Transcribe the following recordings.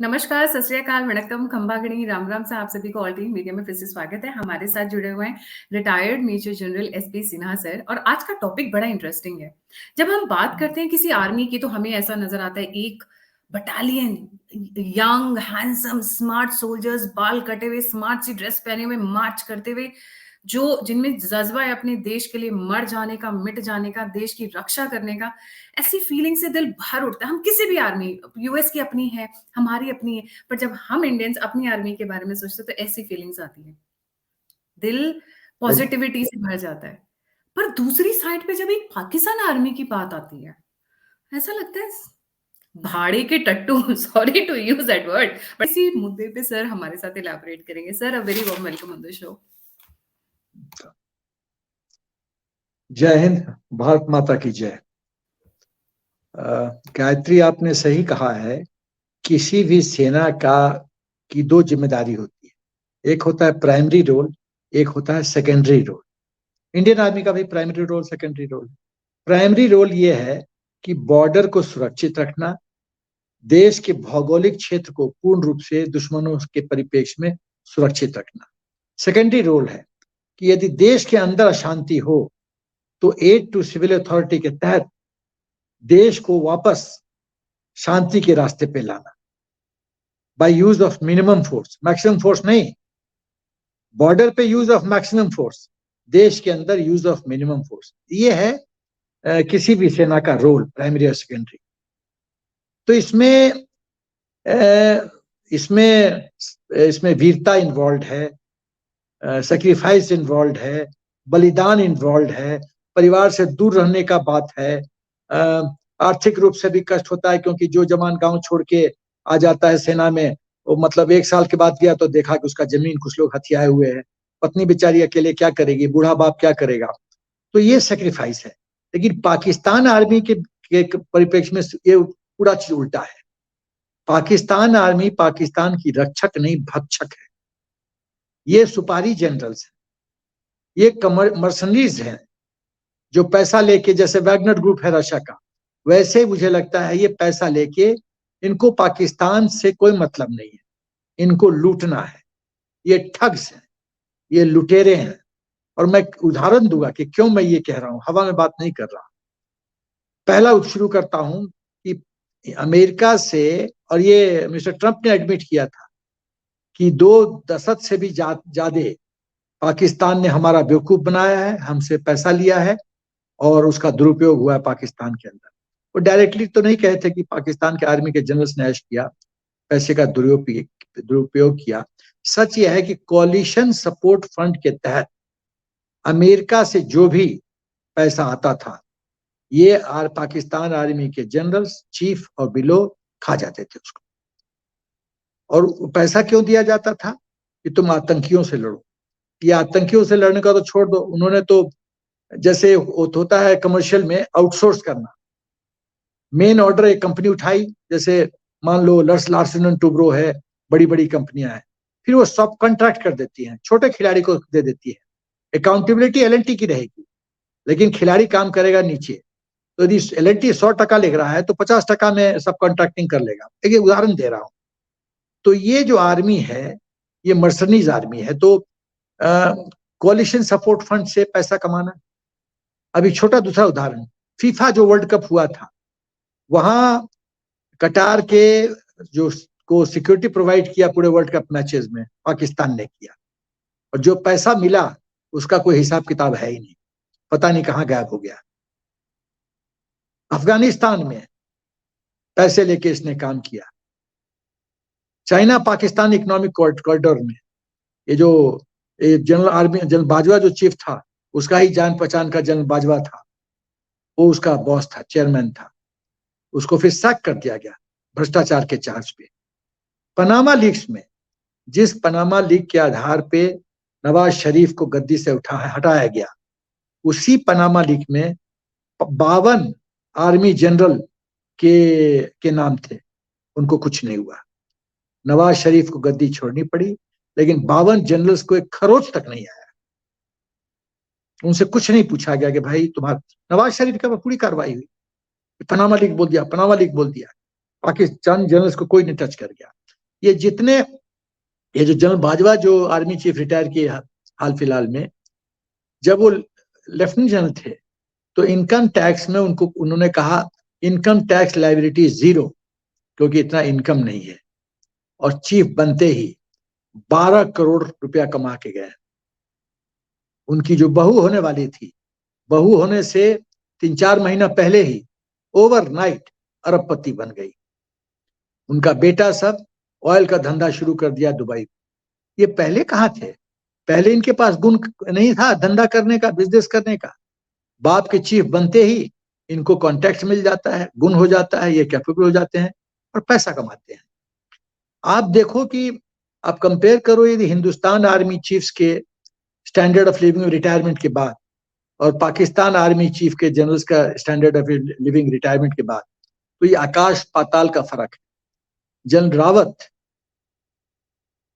नमस्कार, सत श्री अकाल, वणक्कम, खंबागणी, राम राम से आप सभी को ऑल टीम मीडिया में फिर से स्वागत है। हमारे साथ जुड़े हुए हैं retired major general SP Sinha sir और आज का टॉपिक बड़ा इंटरेस्टिंग है। जब हम बात करते हैं किसी आर्मी की तो हमें ऐसा नजर आता है एक battalion young handsome smart soldiers बाल कटे हुए स्मार्ट सी ड्रेस पहने हुए मार्च करते हुए जो जिनमें जज्बा है अपने देश के लिए मर जाने का, मिट जाने का, देश की रक्षा करने का। ऐसी फीलिंग से दिल भर उठता है। हम किसी भी आर्मी, यूएस की अपनी है, हमारी अपनी है, पर जब हम इंडियंस अपनी आर्मी के बारे में सोचते हैं तो ऐसी फीलिंग्स आती है, दिल पॉजिटिविटी से भर जाता है। पर दूसरी साइड पे जब एक पाकिस्तान आर्मी की बात आती है, ऐसा लगता है भाड़े के टट्टू, sorry to use that word, but इसी मुद्दे पे सर हमारे साथ इलैबोरेट करेंगे। Sir, a very warm welcome on the show. जय हिंद, भारत माता की जय। गायत्री, आपने सही कहा है। किसी भी सेना की दो जिम्मेदारी होती है, एक होता है प्राइमरी रोल, एक होता है सेकेंडरी रोल। इंडियन आर्मी का भी primary role, secondary role. Primary role ये है कि बॉर्डर को सुरक्षित रखना, देश के भौगोलिक क्षेत्र को पूर्ण रूप से दुश्मनों के परिप्रेक्ष्य में सुरक्षित रखना। सेकेंडरी रोल है कि यदि देश के अंदर अशांति हो तो एड टू सिविल अथॉरिटी के तहत देश को वापस शांति के रास्ते पे लाना by use of minimum force, maximum force नहीं। बॉर्डर पे यूज ऑफ मैक्सिमम फोर्स, देश के अंदर यूज ऑफ मिनिमम फोर्स। ये है किसी भी सेना का रोल, प्राइमरी और सेकेंडरी। तो इसमें वीरता इन्वॉल्व है, सेक्रीफाइस इन्वॉल्व है, बलिदान इन्वॉल्व है, परिवार से दूर रहने का बात है, आर्थिक रूप से भी कष्ट होता है क्योंकि जो जवान गांव छोड़ के आ जाता है सेना में, वो मतलब 1 साल के बाद गया तो देखा कि उसका जमीन कुछ लोग हथियाए हुए हैं, पत्नी बेचारी अकेले क्या करेगी, बूढ़ा बाप क्या करेगा। तो ये सेक्रीफाइस है। लेकिन पाकिस्तान आर्मी के परिप्रेक्ष्य में ये पूरा चीज उल्टा है। पाकिस्तान आर्मी पाकिस्तान की रक्षक नहीं, भक्षक है। ये सुपारी जनरल्स है, ये मर्सनरीज हैं जो पैसा लेके, जैसे वैगनर ग्रुप है रशिया का, वैसे मुझे लगता है ये पैसा लेके, इनको पाकिस्तान से कोई मतलब नहीं है, इनको लूटना है। ये ठग्स हैं, ये लुटेरे हैं। और मैं उदाहरण दूंगा कि क्यों मैं ये कह रहा हूं, हवा में बात नहीं कर रहा। पहला शुरू करता हूं कि अमेरिका से, और ये मिस्टर ट्रंप ने एडमिट किया था कि 2 दशक से भी ज्यादा पाकिस्तान ने हमारा बेवकूफ बनाया है, हमसे पैसा लिया है और उसका दुरुपयोग हुआ है पाकिस्तान के अंदर। वो डायरेक्टली तो नहीं कहे थे कि पाकिस्तान के आर्मी के जनरल्स ने ऐश किया, पैसे का दुरुपयोग किया। सच यह है कि कोलिशन सपोर्ट फंड के तहत अमेरिका से जो भी पैसा आता था, ये पाकिस्तान आर्मी के जनरल्स, चीफ और बिलो खा जाते थे उसको। और पैसा क्यों दिया जाता था कि तुम आतंकियों से लड़ो। ये आतंकियों से लड़ने का तो छोड़ दो, उन्होंने तो जैसे होता है कमर्शियल में आउटसोर्स करना, मेन ऑर्डर एक कंपनी उठाई, जैसे मान लो लार्सन एंड टुब्रो है, बड़ी बड़ी कंपनियां हैं, फिर वो सब कॉन्ट्रैक्ट कर देती हैं, छोटे खिलाड़ी को दे देती है। अकाउंटेबिलिटी एलएनटी की रहेगी, लेकिन खिलाड़ी काम करेगा नीचे। तो यदि एलएनटी 100% ले रहा है तो 50% में सब कॉन्ट्रैक्टिंग कर लेगा। एक उदाहरण दे रहा हूं। तो ये जो आर्मी है, ये मर्सनीज आर्मी है। तो कोलिशन सपोर्ट फंड से पैसा कमाना। अभी छोटा दूसरा उदाहरण, फीफा जो वर्ल्ड कप हुआ था, वहां कटार के जो को सिक्योरिटी प्रोवाइड किया पूरे वर्ल्ड कप मैचेस में, पाकिस्तान ने किया। और जो पैसा मिला उसका कोई हिसाब किताब है ही नहीं, पता नहीं कहां गायब हो गया। अफगानिस्तान में पैसे लेके इसने काम किया। चाइना पाकिस्तान इकोनॉमिक कॉरिडोर में ये जो जनरल आर्मी जनरल बाजवा जो चीफ था, उसका ही जान पहचान का जनरल बाजवा था, वो उसका बॉस था, चेयरमैन था। उसको फिर सैक कर दिया गया भ्रष्टाचार के चार्ज पे। पनामा लीक्स में, जिस पनामा लीक के आधार पे नवाज शरीफ को गद्दी से हटाया गया, उसी पनामा लीक में 52 आर्मी जनरल के नाम थे, उनको कुछ नहीं हुआ। नवाज शरीफ को गद्दी छोड़नी पड़ी, लेकिन 52 जनरल्स को एक खरोच तक नहीं आया। उनसे कुछ नहीं पूछा गया कि भाई तुम्हारा, नवाज शरीफ का पूरी कार्रवाई हुई, पनामा लीक बोल दिया, पनामा लीक बोल दिया, पाकिस्तान जनरल्स को कोई नहीं टच कर गया। ये जो जनरल बाजवा जो आर्मी चीफ रिटायर किए हाल फिलहाल में, जब वो लेफ्टिनेंट जनरल थे तो इनकम टैक्स में उन्होंने कहा इनकम टैक्स लायबिलिटी 0, क्योंकि इतना इनकम नहीं है। और चीफ बनते ही 12 करोड़ रुपया कमा के गए। उनकी जो बहू होने वाली थी, बहू होने से 3-4 महीना पहले ही ओवरनाइट अरबपति बन गई। उनका बेटा सब ऑयल का धंधा शुरू कर दिया दुबई। ये पहले कहाँ थे? पहले इनके पास गुण नहीं था धंधा करने का, बिजनेस करने का। बाप के चीफ बनते ही इनको कॉन्टेक्ट मिल जाता है, गुण हो जाता है, ये कैपेबल हो जाते हैं और पैसा कमाते हैं। आप देखो कि आप कंपेयर करो यदि हिंदुस्तान आर्मी चीफ्स के स्टैंडर्ड ऑफ लिविंग रिटायरमेंट के बाद और पाकिस्तान आर्मी चीफ के जनरल्स का स्टैंडर्ड ऑफ लिविंग रिटायरमेंट के बाद, तो ये आकाश पाताल का फर्क है। जनरल रावत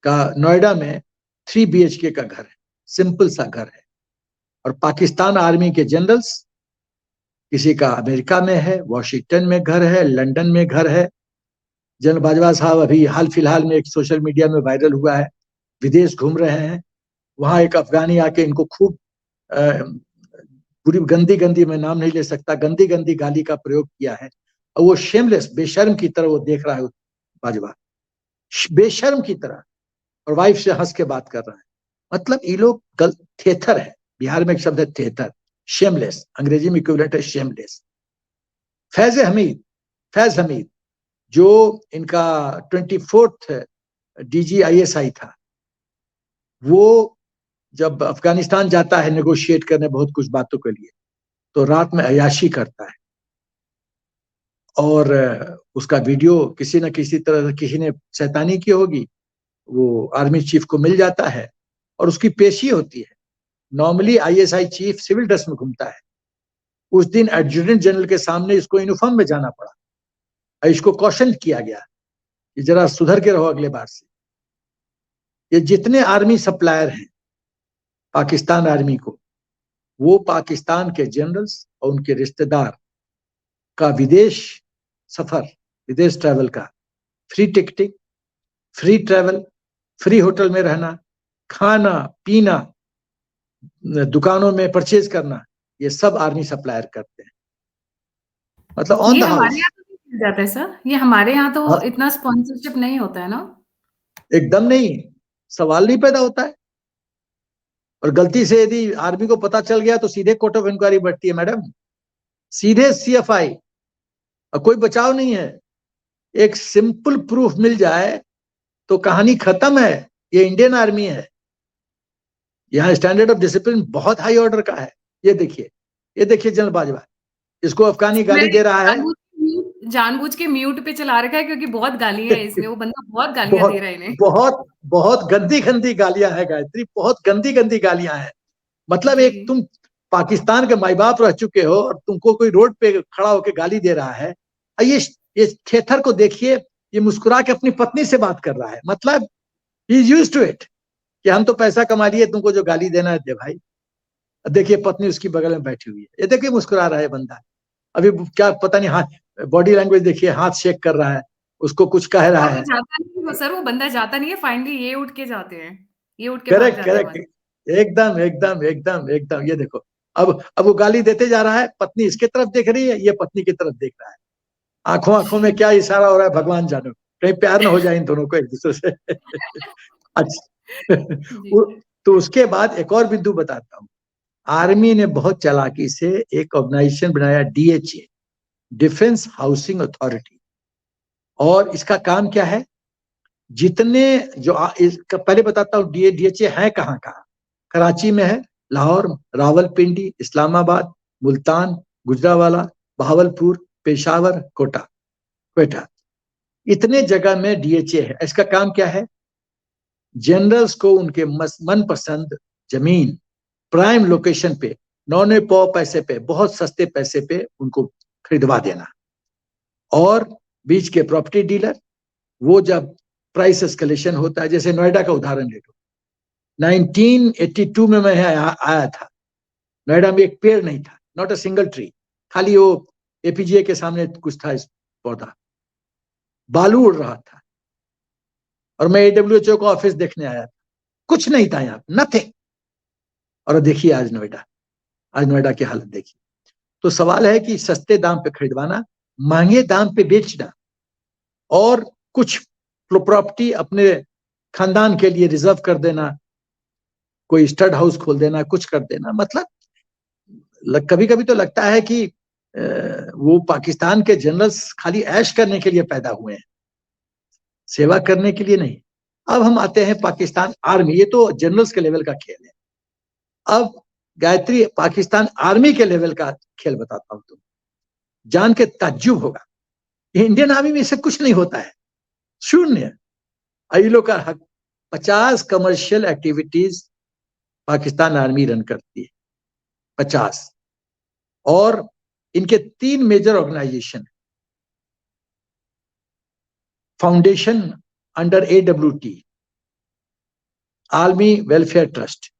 का नोएडा में 3 BHK का घर है, सिंपल सा घर है। और पाकिस्तान आर्मी के जनरल्स, किसी का अमेरिका में है, वॉशिंगटन में घर है, लंदन में घर है। जनरल बाजवा साहब अभी हाल फिलहाल में एक सोशल मीडिया में वायरल हुआ है, विदेश घूम रहे हैं। वहां एक अफगानी आके इनको खूब पूरी गंदी गंदी, मैं नाम नहीं ले सकता, गंदी गंदी गाली का प्रयोग किया है। और वो शेमलेस, बेशर्म की तरह वो देख रहा है बाजवा, बेशर्म की तरह, और वाइफ से हंस के बात कर रहा है। मतलब ये लोग थेथर है। बिहार में एक शब्द है थेथर, शेमलेस, अंग्रेजी में इक्विवेलेंट है शेमलेस। फैज हमीद जो इनका 24th DGISI था, वो जब अफगानिस्तान जाता है नेगोशिएट करने बहुत कुछ बातों के लिए, तो रात में अयाशी करता है और उसका वीडियो किसी न किसी तरह किसी ने शैतानी की होगी, वो आर्मी चीफ को मिल जाता है और उसकी पेशी होती है। Normally ISI chief civil dress में घूमता है, उस दिन एडजुटेंट जनरल के सामने इसको यूनिफॉर्म में जाना पड़ा और इसको क्वेश्चन किया गया कि जरा सुधर के रहो अगले बार से। ये जितने आर्मी सप्लायर हैं पाकिस्तान आर्मी को, वो पाकिस्तान के जनरल्स और उनके रिश्तेदार का विदेश सफर, विदेश ट्रैवल का free ticketing, free travel, free hotel में रहना, खाना पीना, दुकानों में परचेज करना, ये सब आर्मी सप्लायर करते हैं। मतलब ऑन ये द हमारे हाउस। यहाँ तो नहीं मिल जाता है सर, ये हमारे यहाँ तो इतना स्पॉन्सरशिप नहीं होता है ना। एकदम नहीं, सवाल नहीं पैदा होता है। और गलती से यदि आर्मी को पता चल गया तो सीधे कोर्ट ऑफ इंक्वायरी बैठती है मैडम, सीधे CFI, और कोई बचाव नहीं है। एक सिंपल प्रूफ मिल जाए तो कहानी खत्म है। ये इंडियन आर्मी है, यहाँ स्टैंडर्ड ऑफ डिसिप्लिन बहुत हाई ऑर्डर का है। ये देखिए जनरल बाजवा, इसको अफगानी गाली मैंने दे रहा है। जानबूझ के म्यूट पे चला रखा है क्योंकि बहुत गालियां है इसमें, वो बंदा बहुत गालियां दे बहुत रहा है इन्हें। बहुत बहुत गंदी गंदी गालियां हैं गायत्री, बहुत गंदी गंदी गालियां हैं। मतलब जी। एक तुम पाकिस्तान के माई बाप रह चुके हो और तुमको कोई रोड पे खड़ा होकर गाली दे रहा है। ये थेथर को देखिए, ये मुस्कुरा के अपनी पत्नी से बात कर रहा है। मतलब he is used to it कि हम तो पैसा कमा लिए, तुमको जो गाली देना है दे भाई। देखिए पत्नी उसकी बगल में बैठी हुई है, ये देखिए मुस्कुरा रहा है बंदा। अभी क्या पता नहीं, हाथ बॉडी लैंग्वेज देखिए, हाथ शेक कर रहा है, उसको कुछ कह रहा और वो है। जाता नहीं है सर, वो बंदा जाता नहीं है, फाइनली ये उठ के जाते हैं, ये उठ के भाग करेक्ट जाते हैं करेक्ट, वहां से। एकदम एकदम एकदम एकदम। ये देखो, अब वो गाली देते जा रहा है, पत्नी इसके तरफ देख रही है, ये पत्नी की तरफ देख रहा है। आंखों आंखों में क्या इशारा हो रहा है भगवान जानो, कहीं प्यार ना हो जाए इन दोनों को एक दूसरे से। अच्छा। जी। तो उसके बाद एक और बिंदु बताता हूँ। आर्मी ने बहुत चालाकी से एक ऑर्गेनाइजेशन बनाया, DHA, डिफेंस हाउसिंग अथॉरिटी। और इसका काम क्या है, जितने जो पहले बताता हूँ DHA है कहाँ कहाँ। कराची में है, लाहौर, रावलपिंडी, इस्लामाबाद, मुल्तान, गुजरावाला, बहावलपुर, पेशावर, क्वेटा, इतने जगह में DHA है। इसका काम क्या है, जनरल्स को उनके मनपसंद जमीन प्राइम लोकेशन पे, 9 पैसे पे, बहुत सस्ते पैसे पे उनको खरीदवा देना। और बीच के प्रॉपर्टी डीलर, वो जब प्राइस एस्केलेशन होता है, जैसे नोएडा का उदाहरण ले लो, 1982 में मैं आया था, नोएडा में एक पेड़ नहीं था, नॉट अ सिंगल ट्री, खाली वो APGA के सामने कुछ था इस पौधा, बालू उड़ रहा था। और मैं AWHO का ऑफिस देखने आया था, कुछ नहीं था यहाँ, नथिंग। और देखिए आज नोएडा की हालत देखिए। तो सवाल है कि सस्ते दाम पे खरीदवाना, महंगे दाम पे बेचना, और कुछ प्रॉपर्टी अपने खानदान के लिए रिजर्व कर देना, कोई स्टड हाउस खोल देना, कुछ कर देना। मतलब कभी कभी तो लगता है कि वो पाकिस्तान के जनरल्स खाली ऐश करने के लिए पैदा हुए हैं, सेवा करने के लिए नहीं। अब हम आते हैं पाकिस्तान आर्मी, ये तो जनरल्स के लेवल का खेल है। अब गायत्री, पाकिस्तान आर्मी के लेवल का खेल बताता हूं, तुम जान के ताज्जुब होगा। इंडियन आर्मी में से कुछ नहीं होता है, शून्य। आईएलओ का हक 50 commercial activities Pakistan army run करती है, 50। और इनके 3 major organisation, foundation under AWT, army welfare trust,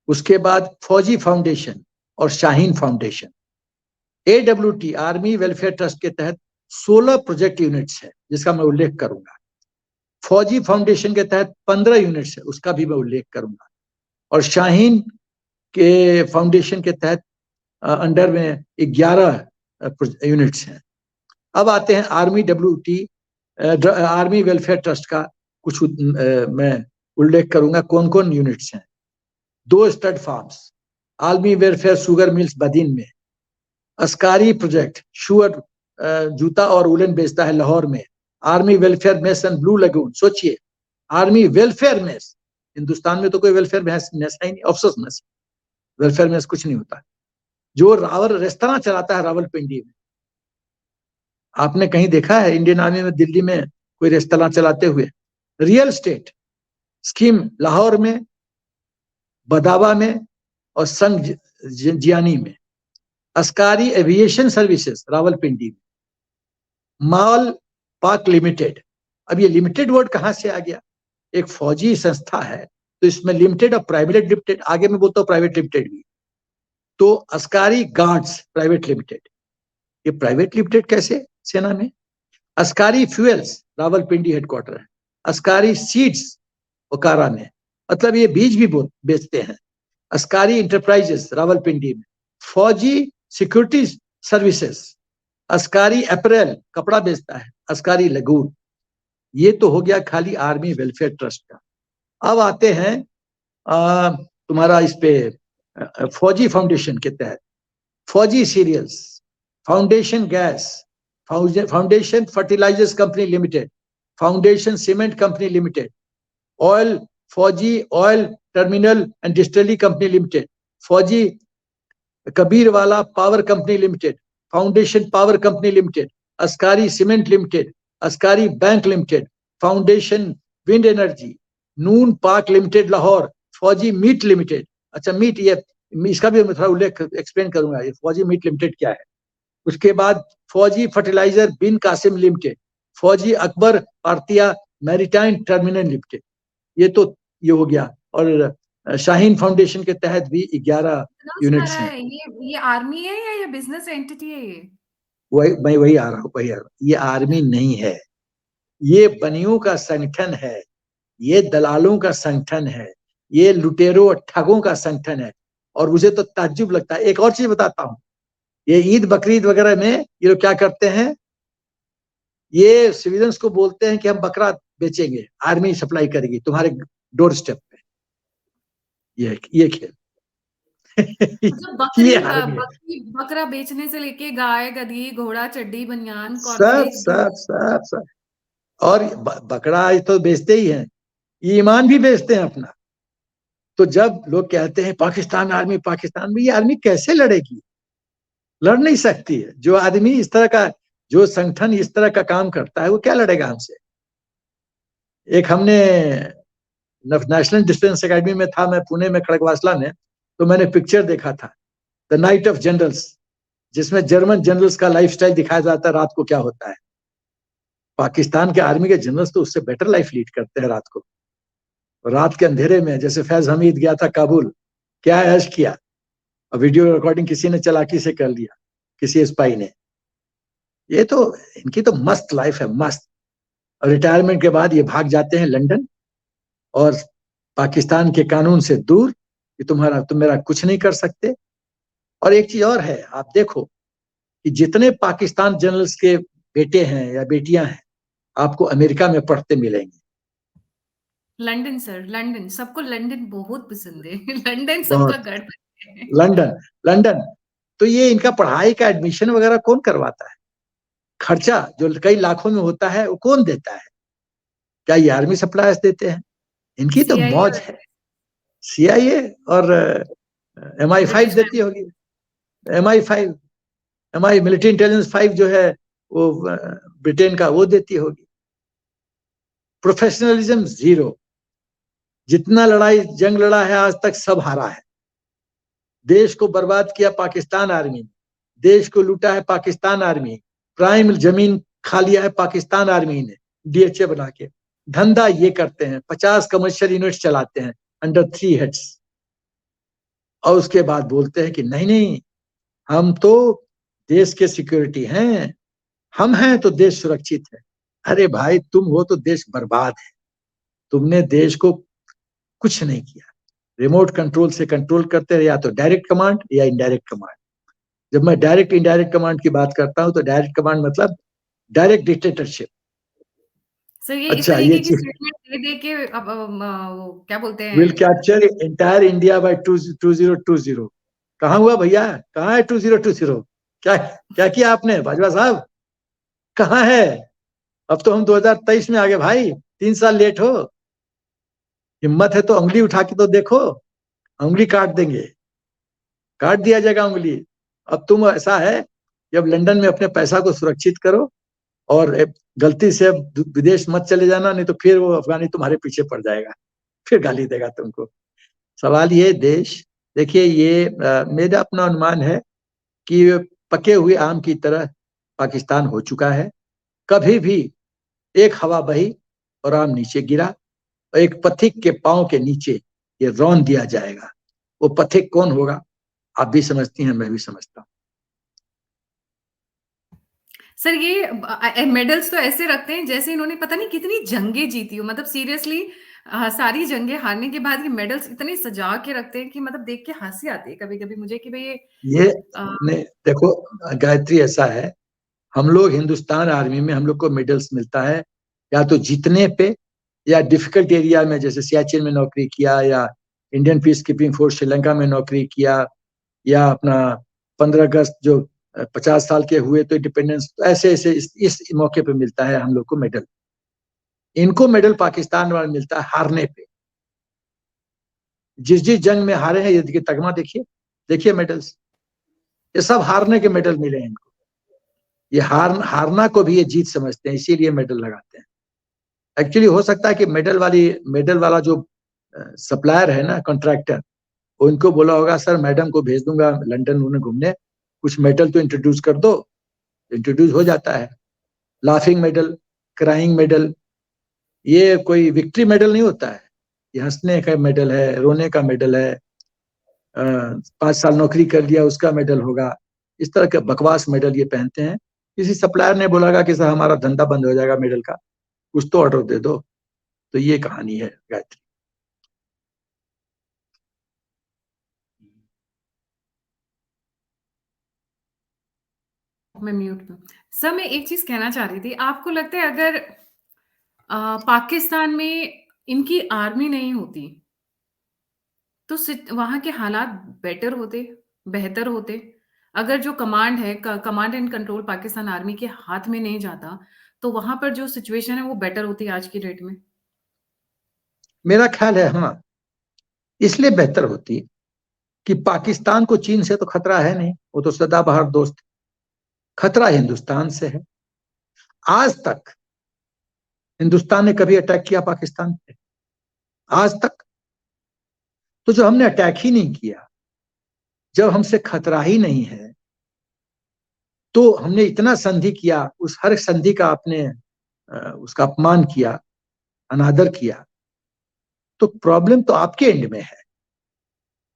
उसके बाद फौजी फाउंडेशन और Shaheen foundation. AWT army welfare trust के तहत 16 प्रोजेक्ट यूनिट्स है, जिसका मैं उल्लेख करूंगा। फौजी फाउंडेशन के तहत 15 यूनिट्स है, उसका भी मैं उल्लेख करूंगा। और शाहीन के फाउंडेशन के तहत अंडर में 11 यूनिट्स हैं। अब आते हैं आर्मी वेलफेयर ट्रस्ट का कुछ मैं उल्लेख करूंगा, कौन कौन यूनिट्स हैं। 2 stud farms, army welfare sugar mills Badin में, अस्कारी प्रोजेक्ट शुगर जूता और उलन बेचता है लाहौर में, army welfare mess and blue lagoon. सोचिए, आर्मी वेलफेयर मेस, हिंदुस्तान में तो कोई वेलफेयर मेस है ही नहीं, अफसोस मेस, वेलफेयर मेस कुछ नहीं होता। जो रावल रेस्तरां चलाता है रावलपिंडी में, आपने कहीं देखा है इंडियन आर्मी में दिल्ली में कोई रेस्तरां चलाते हुए? रियल स्टेट स्कीम लाहौर में, बदावा में और संग जियानी में। अस्कारी एविएशन सर्विसेज रावलपिंडी में। माल पाक लिमिटेड, अब ये लिमिटेड वर्ड कहां से आ गया? एक फौजी संस्था है तो इसमें लिमिटेड और प्राइवेट लिमिटेड, आगे में बोलता हूं प्राइवेट लिमिटेड भी। तो अस्कारी गार्ड्स प्राइवेट लिमिटेड, ये प्राइवेट लिमिटेड कैसे सेना में? अस्कारी फ्यूएल्स रावलपिंडी हेडक्वार्टर है। अस्कारी सीड्स ओकारा में, मतलब ये बीज भी बेचते हैं। अस्कारी इंटरप्राइजेस रावलपिंडी में। फौजी सिक्योरिटी सर्विसेज, अस्कारी अपरेल कपड़ा बेचता है, अस्कारी लगून। ये तो हो गया खाली आर्मी वेलफेयर ट्रस्ट का। अब आते हैं तुम्हारा इस पे फौजी फाउंडेशन के तहत Fauji cereals, foundation gas, foundation fertilizers company limited, foundation cement company limited, oil Fauji oil terminal and distillery company limited, Fauji Kabirwala power company limited, foundation power company limited, Askari cement limited, Askari bank limited, foundation wind energy, Noon Pak limited Lahore, फौजी meet limited. अच्छा meet, ये इसका भी मैं थोड़ा उल्लेख explain करूंगा, ये फौजी मीट लिमिटेड क्या है। उसके बाद फौजी फर्टिलाइजर बिन कासिम लिमिटेड, फौजी अकबर पार्तिया मैरीटाइम टर्मिनल लिमिटेड। ये हो गया। और शाहीन फाउंडेशन के तहत भी 11 यूनिट्स हैं। ये आर्मी है या ये बिजनेस एंटिटी है? मैं वही आ रहा हूँ। ये आर्मी नहीं है, ये बनियों का संगठन है, ये दलालों का संगठन है, ये लुटेरों और ठगों का संगठन है। और मुझे तो ताज्जुब लगता है। एक और चीज बताता हूँ, ये ईद बकरीद वगैरह में ये लोग क्या करते हैं, ये सिविलियंस को बोलते हैं कि हम बकरा बेचेंगे, आर्मी सप्लाई करेगी तुम्हारे डोर स्टेप पे। ये खेल बकरा बेचने से लेके गाय गधी घोड़ा चड्डी बनियान सब। और बकरा तो बेचते ही हैं, ईमान भी बेचते हैं अपना। तो जब लोग कहते हैं पाकिस्तान में, ये आर्मी कैसे लड़ेगी? लड़ नहीं सकती है। जो आदमी इस तरह का, जो संगठन इस तरह का काम करता है, वो क्या लड़ेगा हमसे? एक हमने नेशनल डिफेंस एकेडमी में था मैं, पुणे में खड़गवासला में, तो मैंने पिक्चर देखा था द नाइट ऑफ जनरल्स, जिसमें जर्मन जनरल्स का लाइफस्टाइल दिखाया जाता है, रात को क्या होता है। पाकिस्तान के आर्मी के जनरल्स तो उससे बेटर लाइफ लीड करते हैं रात को। रात के अंधेरे में, जैसे फैज हमीद गया था काबुल, क्या ऐश किया, और वीडियो रिकॉर्डिंग किसी ने चालाकी से कर लिया, किसी स्पाई ने। ये तो इनकी तो मस्त लाइफ है, मस्त। और रिटायरमेंट के बाद ये भाग जाते हैं लंदन और पाकिस्तान के कानून से दूर कि तुम मेरा कुछ नहीं कर सकते। और एक चीज और है, आप देखो कि जितने पाकिस्तान जनरल्स के बेटे हैं या बेटियां हैं आपको अमेरिका में पढ़ते मिलेंगे। लंदन सर, लंदन, सबको लंदन बहुत पसंद है। लंदन सबका बहुत। घर बन है। London, London. तो ये इनका पढ़ाई का एडमिशन वगैरह कौन करवाता है? खर्चा जो कई लाखों में होता है वो कौन देता है? क्या ये आर्मी सप्लायर्स देते हैं? इनकी तो सीआईए मौज और है। CIA और MI5 ब्रिटिश देती होगी। MI5, MI मिलिट्री इंटेलिजेंस 5 जो है वो ब्रिटेन का वो देती होगी। Professionalism zero. जितना लड़ाई जंग लड़ा है आज तक सब हारा है। देश को बर्बाद किया पाकिस्तान आर्मी ने, देश को लूटा है पाकिस्तान आर्मी, प्राइम जमीन खा लिया है पाकिस्तान आर्मी ने DHA बना के। धंधा ये करते हैं, 50 कमर्शियल यूनिट चलाते हैं अंडर 3 हेड्स, और उसके बाद बोलते हैं कि नहीं नहीं हम तो देश के सिक्योरिटी हैं, हम हैं तो देश सुरक्षित है। अरे भाई तुम हो तो देश बर्बाद है। तुमने देश को कुछ नहीं किया। रिमोट कंट्रोल से कंट्रोल करते रहे, या तो डायरेक्ट कमांड या इनडायरेक्ट कमांड। जब मैं डायरेक्ट इनडायरेक्ट कमांड की बात करता हूं तो डायरेक्ट कमांड मतलब डायरेक्ट डिक्टेटरशिप। सर ये इस अच्छा, ये तरीके की चीज स्टेटमेंट दे दे के अब वो क्या बोलते विल हैं। Capture entire India by 2020। कहाँ हुआ भैया? कहाँ है 2020? क्या क्या किया आपने बाजवा साहब? कहाँ है? अब तो हम 2023 में आ गए भाई, 3 साल लेट हो। हिम्मत है तो उंगली उठा के तो देखो, उंगली काट देंगे, काट दिया जाएगा उंगली। अब तुम ऐसा है कि अब लंदन में अपने पैसा को सुरक्षित करो और गलती से अब विदेश मत चले जाना, नहीं तो फिर वो अफगानी तुम्हारे पीछे पड़ जाएगा, फिर गाली देगा तुमको। सवाल ये देश, देखिए ये मेरा अपना अनुमान है कि पके हुए आम की तरह पाकिस्तान हो चुका है। कभी भी एक हवा बही और आम नीचे गिरा, और एक पथिक के पांव के नीचे ये रौन दिया जाएगा। वो पथिक कौन होगा? आप भी समझती हैं, मैं भी समझता हूँ। सर ये मेडल्स तो ऐसे रखते हैं जैसे इन्होंने पता नहीं कितनी जंगें जीती हो, मतलब सीरियसली सारी जंगें हारने के बाद ये मेडल्स इतने सजा के रखते हैं कि मतलब देख के हंसी आती है कभी कभी मुझे कि भाई ये ये अ, ने देखो गायत्री, ऐसा है हम लोग हिंदुस्तान आर्मी में हम लोग को मेडल्स मिलता है या तो जीतने पे, या डिफिकल्ट एरिया में जैसे सियाचिन में नौकरी किया, या Indian peace keeping force Sri Lanka में नौकरी किया, या अपना 15 अगस्त जो 50 साल के हुए तो इंडिपेंडेंस, ऐसे ऐसे इस मौके पे मिलता है हम लोग को मेडल। इनको मेडल पाकिस्तान वाला मिलता है हारने पे। जिस जिस जंग में हारे हैं, ये देखिए तगमा देखिए, देखिए मेडल्स, ये सब हारने के मेडल मिले हैं इनको। ये हारना को भी ये जीत समझते हैं, इसीलिए मेडल लगाते हैं। एक्चुअली हो सकता है कि मेडल वाला जो सप्लायर है ना, कॉन्ट्रैक्टर, उनको बोला होगा सर मैडम को भेज दूंगा लंदन उन्हें घूमने, कुछ मेडल तो इंट्रोड्यूस कर दो। इंट्रोड्यूस हो जाता है। लाफिंग मेडल, क्राइंग मेडल, ये कोई विक्ट्री मेडल नहीं होता है। ये हंसने का मेडल है, रोने का मेडल है, 5 साल नौकरी कर लिया उसका मेडल होगा। इस तरह के बकवास मेडल ये पहनते हैं। किसी सप्लायर ने बोला कि सर हमारा धंधा बंद हो जाएगा मेडल का, कुछ तो ऑर्डर दे दो। तो ये कहानी है गायत्री। मैं म्यूट में। सर मैं एक चीज कहना चाह रही थी, आपको लगता है अगर पाकिस्तान में इनकी आर्मी नहीं होती तो वहां के हालात बेटर होते, बेहतर होते? अगर जो कमांड है, command and control Pakistan army के हाथ में नहीं जाता तो वहां पर जो सिचुएशन है वो बेटर होती आज की डेट में? मेरा ख्याल है हाँ, इसलिए बेहतर होती कि पाकिस्तान को चीन से तो खतरा है नहीं, वो तो सदाबहार दोस्त। खतरा हिंदुस्तान से है। आज तक हिंदुस्तान ने कभी अटैक किया पाकिस्तान पे? आज तक। तो जो हमने अटैक ही नहीं किया, जब हमसे खतरा ही नहीं है, तो हमने इतना संधि किया, उस हर संधि का आपने उसका अपमान किया, अनादर किया, तो प्रॉब्लम तो आपके एंड में है।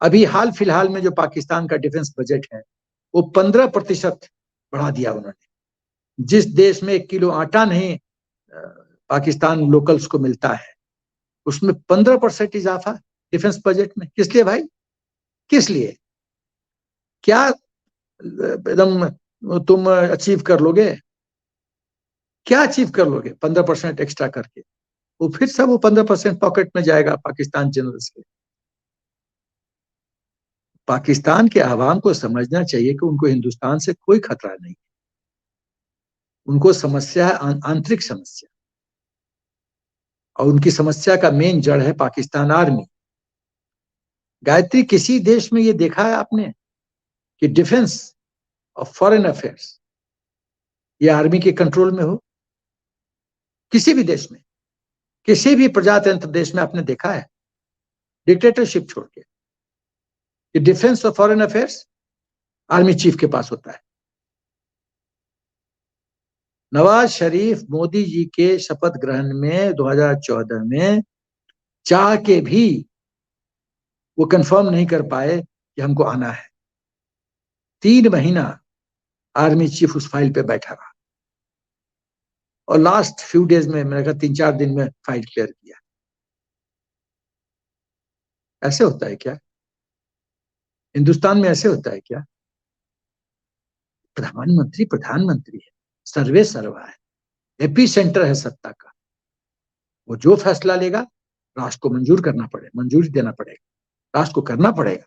अभी हाल फिलहाल में जो पाकिस्तान का डिफेंस बजट है वो 15% बढ़ा दिया उन्होंने। जिस देश में 1 किलो आटा नहीं पाकिस्तान लोकल्स को मिलता है, उसमें 15% इजाफा डिफेंस बजट में। किस लिए भाई, किस लिए? क्या एकदम तुम अचीव कर लोगे? क्या अचीव कर लोगे 15% एक्स्ट्रा करके? वो फिर सब वो 15% पॉकेट में जाएगा पाकिस्तान जनरल्स के। पाकिस्तान के आवाम को समझना चाहिए कि उनको हिंदुस्तान से कोई खतरा नहीं, उनको समस्या है आंतरिक समस्या, और उनकी समस्या का मेन जड़ है पाकिस्तान आर्मी। गायत्री, किसी देश में ये देखा है आपने कि डिफेंस और फॉरेन अफेयर्स ये आर्मी के कंट्रोल में हो? किसी भी देश में, किसी भी प्रजातंत्र देश में आपने देखा है? डिक्टेटरशिप छोड़ के, कि डिफेंस और फॉरेन अफेयर्स आर्मी चीफ के पास होता है। नवाज शरीफ मोदी जी के शपथ ग्रहण में 2014 में चाह के भी वो कंफर्म नहीं कर पाए कि हमको आना है। 3 महीना आर्मी चीफ उस फाइल पे बैठा रहा, और लास्ट फ्यू डेज में, मैंने कहा 3-4 दिन में फाइल क्लियर किया। ऐसे होता है क्या हिंदुस्तान में? ऐसे होता है क्या? प्रधानमंत्री प्रधानमंत्री है, सर्वे सर्वा है, एपी सेंटर है सत्ता का। वो जो फैसला लेगा राष्ट्र को मंजूरी देना पड़ेगा, राष्ट्र को करना पड़ेगा।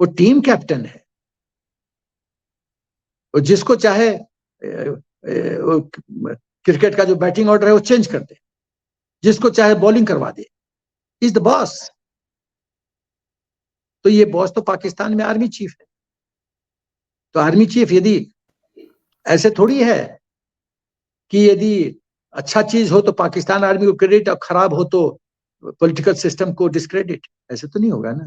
वो टीम कैप्टन है, वो जिसको चाहे क्रिकेट का जो बैटिंग ऑर्डर है वो चेंज कर दे, जिसको चाहे बॉलिंग करवा दे। Is the boss. तो ये बॉस तो पाकिस्तान में आर्मी चीफ है। तो आर्मी चीफ यदि ऐसे थोड़ी है कि यदि अच्छा चीज हो तो पाकिस्तान आर्मी को क्रेडिट और खराब हो तो पॉलिटिकल सिस्टम को डिस्क्रेडिट। ऐसे तो नहीं होगा ना।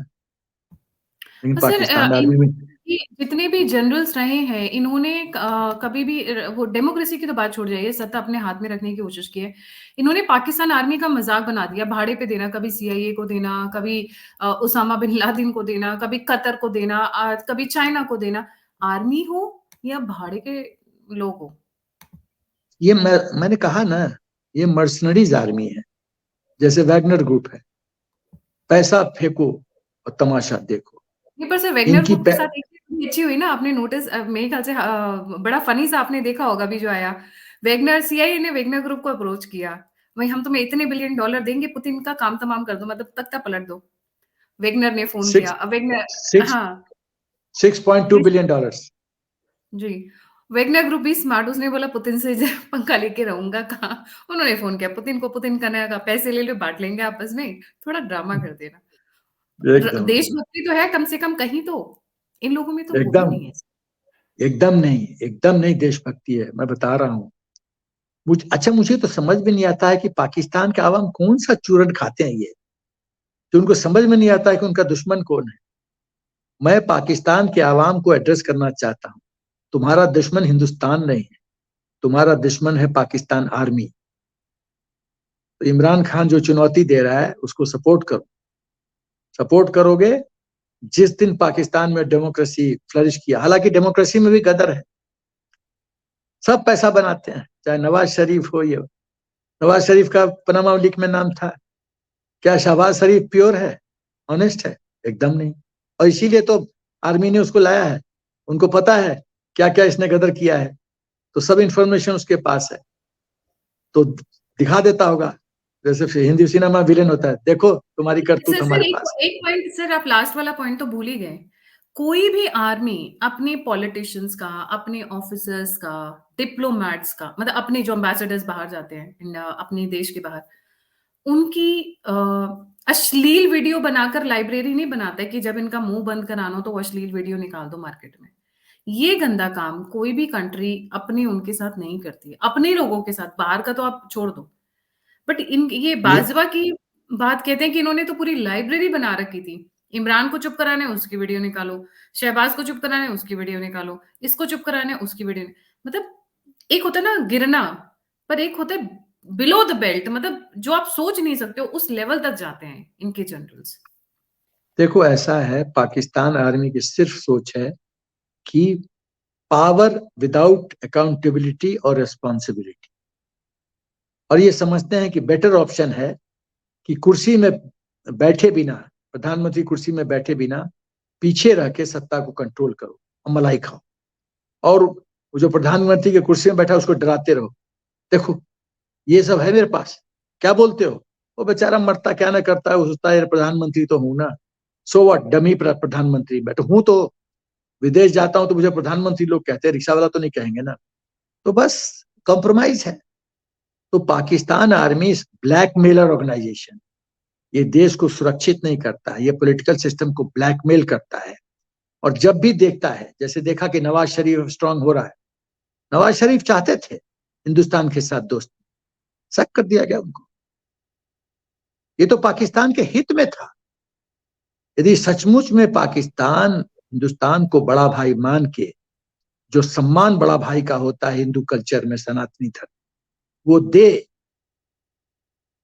लेकिन तो सर पाकिस्तान आर्मी में जितने भी जनरल्स रहे हैं, इन्होंने कभी भी वो डेमोक्रेसी की तो बात छोड़ जाइए, सत्ता अपने हाथ में रखने की कोशिश की है। इन्होंने पाकिस्तान आर्मी का मजाक बना दिया, भाड़े पे देना, कभी सीआईए को देना, कभी उसामा बिन लादेन को देना, कभी कतर को देना, कभी चाइना को देना। आर्मी हो या भाड़े के लोग हो, ये मैंने कहा ना, ये मर्सनरीज आर्मी है, जैसे वैगनर ग्रुप है। पैसा फेंको और तमाशा देखो। ये पर सर वेगनर इनकी ग्रुप के साथ एक चीज़ बड़ी अच्छी हुई ना, आपने नोटिस मेरे ख्याल से बड़ा फनी सा आपने देखा होगा अभी जो आया, वेगनर सीआईए ने वेगनर ग्रुप को अप्रोच किया, भाई हम तुम्हें इतने बिलियन डॉलर देंगे, पुतिन का काम तमाम कर दो, मतलब तख्ता पलट दो। वेगनर ने फोन किया, सिक्स अब वेगनर, सिक्स हाँ 6.2 बिलियन डॉलर्स। जी, वेगनर ग्रुप भी स्मार्ट, उसने बोला पुतिन से पंखा लेके रहूंगा कहाँ। उन्होंने फोन किया पुतिन को, पुतिन कहने का पैसे ले लो, बांट लेंगे आपस में, थोड़ा ड्रामा कर देना। एकदम देशभक्ति तो है कम से कम कहीं तो, इन लोगों में तो वो भी एकदम नहीं है। एकदम नहीं देशभक्ति है, मैं बता रहा हूँ। मुझे तो समझ में नहीं आता है कि पाकिस्तान के आवाम कौन सा चूरन खाते हैं ये, जो उनको समझ में नहीं आता है कि उनका दुश्मन कौन है। मैं पाकिस्तान के आवाम को एड्रेस करना चाहता हूँ, तुम्हारा दुश्मन हिंदुस्तान नहीं है, तुम्हारा दुश्मन है पाकिस्तान आर्मी। तो इमरान खान जो चुनौती दे रहा है उसको सपोर्ट करो। सपोर्ट करोगे, जिस दिन पाकिस्तान में डेमोक्रेसी फ्लरिश किया, हालांकि डेमोक्रेसी में भी गदर है, सब पैसा बनाते हैं, चाहे नवाज शरीफ हो। ये नवाज शरीफ का पनामा लीक में नाम था, क्या शहबाज शरीफ प्योर है, ऑनेस्ट है? एकदम नहीं। और इसीलिए तो आर्मी ने उसको लाया है, उनको पता है क्या क्या इसने गदर किया है, तो सब इंफॉर्मेशन उसके पास है, तो दिखा देता होगा। जैसे हिंदी सिनेमा विलेन होता है, देखो तुम्हारी करतूत सर सर हमारे एक पास। एक पॉइंट सर, आप लास्ट वाला पॉइंट तो भूल ही गए। कोई भी आर्मी अपने पॉलिटिशियंस का, अपने ऑफिसर्स का, डिप्लोमैट्स का, मतलब अपने जो एम्बेसडर्स बाहर जाते हैं अपने देश के बाहर, उनकी अश्लील वीडियो बनाकर लाइब्रेरी नहीं बनाता है कि जब इनका मुंह बंद कराना हो तो वो अश्लील वीडियो निकाल दो मार्केट में। ये गंदा काम कोई भी कंट्री अपने उनके साथ नहीं करती है, अपने लोगों के साथ, बाहर का तो आप छोड़ दो। बट इन ये ये बाजवा की बात कहते हैं कि इन्होंने तो पूरी लाइब्रेरी बना रखी थी। इमरान को चुप कराना है उसकी वीडियो निकालो, शहबाज को चुप कराना है उसकी वीडियो निकालो, इसको चुप कराना है उसकी वीडियो मतलब एक होता है ना गिरना, पर एक होता है बिलो द बेल्ट, मतलब जो आप सोच नहीं सकते हो उस लेवल तक जाते हैं इनके जनरल्स। देखो, ऐसा है, पाकिस्तान आर्मी की सिर्फ सोच है कि पावर विदाउट अकाउंटेबिलिटी और रिस्पॉन्सिबिलिटी। और ये समझते हैं कि बेटर ऑप्शन है कि कुर्सी में बैठे बिना, प्रधानमंत्री कुर्सी में बैठे बिना पीछे रह के सत्ता को कंट्रोल करो और मलाई खाओ, और जो प्रधानमंत्री के कुर्सी में बैठा उसको डराते रहो, देखो ये सब है मेरे पास, क्या बोलते हो। वो बेचारा मरता क्या ना करता है, वो सोचता है प्रधानमंत्री तो हूं ना, सो व्हाट, डमी प्रधानमंत्री बैठो हूं तो, विदेश जाता हूं तो मुझे प्रधानमंत्री लोग कहते हैं, रिक्शा वाला तो नहीं कहेंगे ना। तो बस कॉम्प्रोमाइज है। तो पाकिस्तान आर्मी ब्लैकमेलर ऑर्गेनाइजेशन, ये देश को सुरक्षित नहीं करता है, ये पॉलिटिकल सिस्टम को ब्लैकमेल करता है। और जब भी देखता है, जैसे देखा कि नवाज शरीफ स्ट्रांग हो रहा है, नवाज शरीफ चाहते थे हिंदुस्तान के साथ दोस्त, सक कर दिया गया उनको। ये तो पाकिस्तान के हित में था। यदि सचमुच में पाकिस्तान हिंदुस्तान को बड़ा भाई मान के, जो सम्मान बड़ा भाई का होता है हिंदू कल्चर में, सनातनी धर्म, वो दे,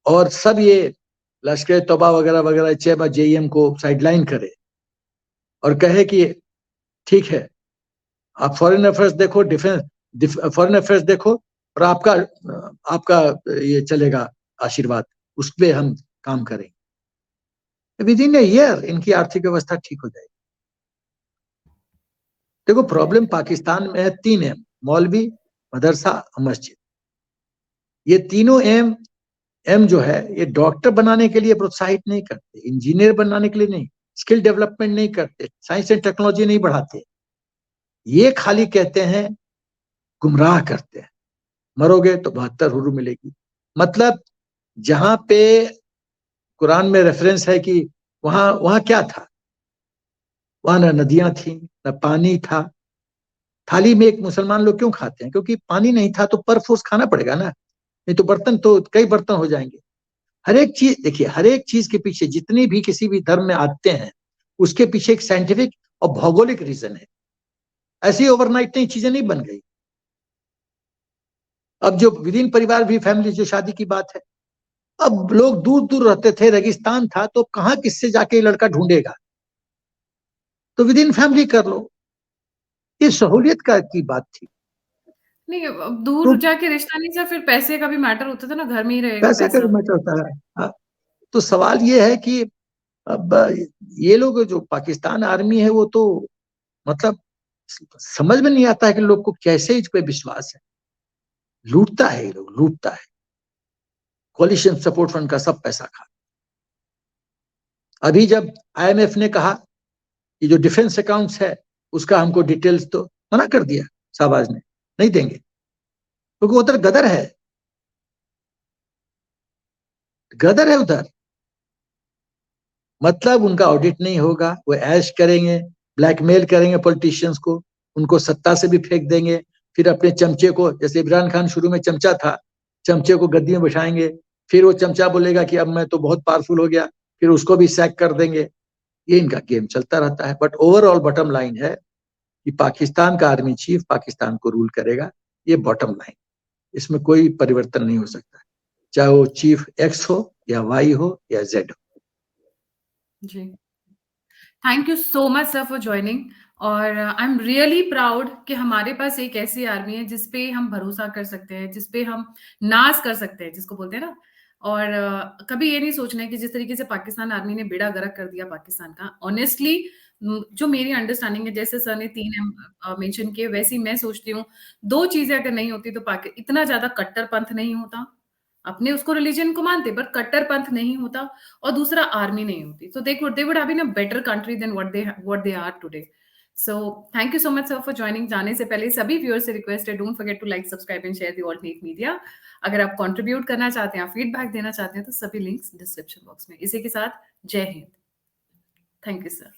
और सब ये लश्कर तौबा वगैरह वगैरह JEM को साइडलाइन करे और कहे कि ठीक है आप फॉरेन अफेयर्स देखो, डिफेंस फॉरेन अफेयर्स देखो, और आपका आपका ये चलेगा आशीर्वाद, उस पर हम काम करेंगे, विद इन ए ईयर इनकी आर्थिक व्यवस्था ठीक हो जाएगी। देखो प्रॉब्लम पाकिस्तान में है 3 एम, मौलवी, मदरसा, मस्जिद। ये तीनों एम जो है, ये डॉक्टर बनाने के लिए प्रोत्साहित नहीं करते, इंजीनियर बनाने के लिए नहीं, स्किल डेवलपमेंट नहीं करते, साइंस एंड टेक्नोलॉजी नहीं बढ़ाते, ये खाली कहते हैं, गुमराह करते हैं, मरोगे तो 72 हुर्र मिलेगी। मतलब जहां पे कुरान में रेफरेंस है कि वहां वहां क्या था, वहां न नदियां थी न पानी था। थाली में एक मुसलमान लोग क्यों खाते हैं, क्योंकि पानी नहीं था, तो पर फोर्स खाना पड़ेगा ना, नहीं तो बर्तन तो कई बर्तन हो जाएंगे। हर एक चीज देखिए, हर एक चीज के पीछे जितनी भी किसी भी धर्म में आते हैं, उसके पीछे एक साइंटिफिक और भौगोलिक रीजन है। ऐसी ओवरनाइट नहीं, चीजें नहीं बन गई। अब जो विद इन परिवार भी फैमिली, जो शादी की बात है, अब लोग दूर दूर रहते थे, रेगिस्तान था, तो कहां किससे जाके लड़का ढूंढेगा, तो विद इन फैमिली कर लो, ये सहूलियत का की बात थी। नहीं, अब दूर तो जाके रिश्ता नहीं सर, फिर पैसे का भी मैटर होता था ना, घर में ही रहेगा पैसा का पैसा। मैटर होता है। हाँ, तो सवाल ये है कि अब ये लोग जो पाकिस्तान आर्मी है, वो तो मतलब समझ में नहीं आता है कि लोग को कैसे इस पे विश्वास है। लूटता है ये लोग, लूटता है, कोलिशन सपोर्ट फंड का सब पैसा खा। अभी जब IMF ने कहा कि जो डिफेंस अकाउंट्स है उसका हमको डिटेल्स, तो मना कर दिया शाहबाज ने, नहीं देंगे, क्योंकि उधर गदर है, गदर है उधर। मतलब उनका ऑडिट नहीं होगा, वो ऐश करेंगे, ब्लैकमेल करेंगे पॉलिटिशियंस को, उनको सत्ता से भी फेंक देंगे, फिर अपने चमचे को, जैसे इमरान खान शुरू में चमचा था, चमचे को गद्दी में बैठाएंगे, फिर वो चमचा बोलेगा कि अब मैं तो बहुत पावरफुल हो गया, फिर उसको भी सैक कर देंगे। ये इनका गेम चलता रहता है। बट ओवरऑल बॉटम लाइन है कि पाकिस्तान का आर्मी चीफ पाकिस्तान को रूल करेगा, ये बॉटम लाइन, इसमें कोई परिवर्तन नहीं हो सकता, चाहे वो चीफ X हो या Y हो या Z हो। जी। Thank you so much sir for joining. और आई एम रियली प्राउड कि हमारे पास एक ऐसी आर्मी है जिस पे हम भरोसा कर सकते हैं, जिस पे हम नाज़ कर सकते हैं, जिसको बोलते हैं ना। और कभी ये नहीं सोचना है कि जिस तरीके से पाकिस्तान आर्मी ने बेड़ा गर्क कर दिया पाकिस्तान का, ऑनेस्टली जो मेरी अंडरस्टैंडिंग है, जैसे सर ने 3 मेंशन किए, वैसे ही मैं सोचती हूँ 2 चीज़ें अगर नहीं होती तो पाकि इतना ज़्यादा कट्टरपंथ नहीं होता। अपने उसको रिलीजन को मानते, बट कट्टरपंथ नहीं होता, और दूसरा आर्मी नहीं होती, तो they would have been a better country than what they are today. So thank you so much sir for joining. जाने से पहले सभी व्यूअर्स से रिक्वेस्ट है, don't forget to like, subscribe and share the alternate media. अगर आप contribute करना चाहते हैं, फीडबैक देना चाहते हैं, तो सभी लिंक्स डिस्क्रिप्शन बॉक्स में। इसी के साथ जय हिंद। Thank you sir.